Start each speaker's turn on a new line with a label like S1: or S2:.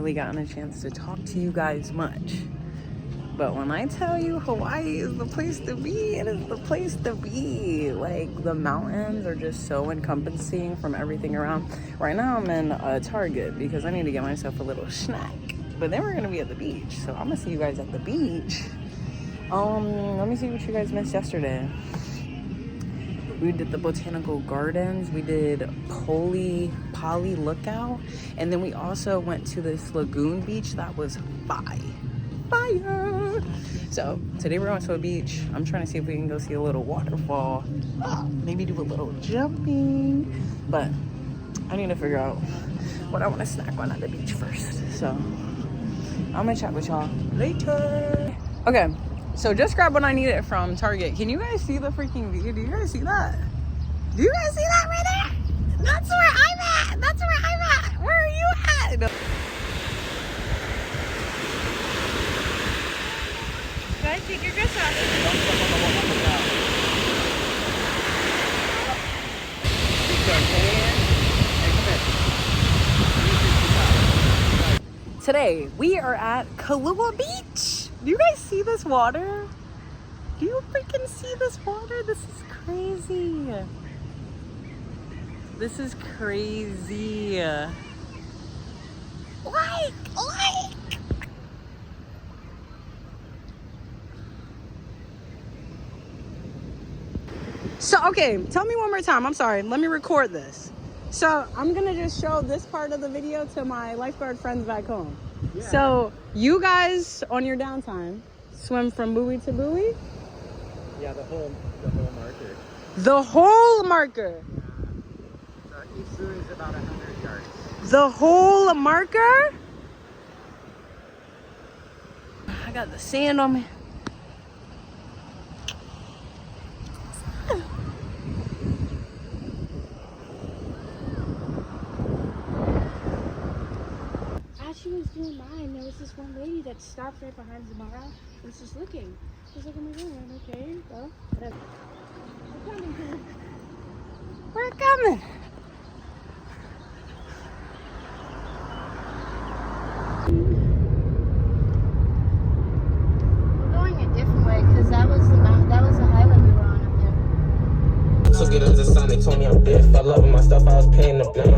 S1: really gotten a chance to talk to you guys much. But when I tell you Hawaii is the place to be, it is the place to be. Like, the mountains are just so encompassing from everything around. Right now I'm in a Target because I need to get myself a little snack. But then we're gonna be at the beach, so I'm gonna see you guys at the beach. Let me see what you guys missed yesterday. We did the botanical gardens, we did Poly Lookout, and then we also went to this lagoon beach that was fire. So today we're going to a beach. I'm trying to see if we can go see a little waterfall, maybe do a little jumping, but I need to figure out what I want to snack on at the beach first. So I'm gonna chat with y'all later. Okay, so just grab what I needed from Target. Can you guys see the freaking view? Do you guys see that? Do you guys see that right there? That's where I'm at. That's where I'm at. Where are you at?
S2: Guys, take your dress off.
S1: Today we are at Kailua Beach. Do you guys see this water? Do you freaking see this water? This is crazy. This is crazy. Like. So, okay, tell me one more time. I'm sorry. Let me record this. So, I'm going to just show this part of the video to my lifeguard friends back home. Yeah. So, you guys, on your downtime, swim from buoy to buoy?
S3: Yeah, the whole marker.
S1: The whole marker?
S3: Yeah. So each buoy is about 100 yards.
S1: The whole marker? I got the sand on me.
S2: As she was doing mine, there was this one lady that stopped right behind Zamara and was just looking. I was like, oh my god, okay, well, whatever. We're coming, honey.
S1: We're coming.
S2: We're going a different way because that was the highway we were on up there.
S4: So get up the sun, they told me I'm dead. Fell up with my stuff, I was paying the bill.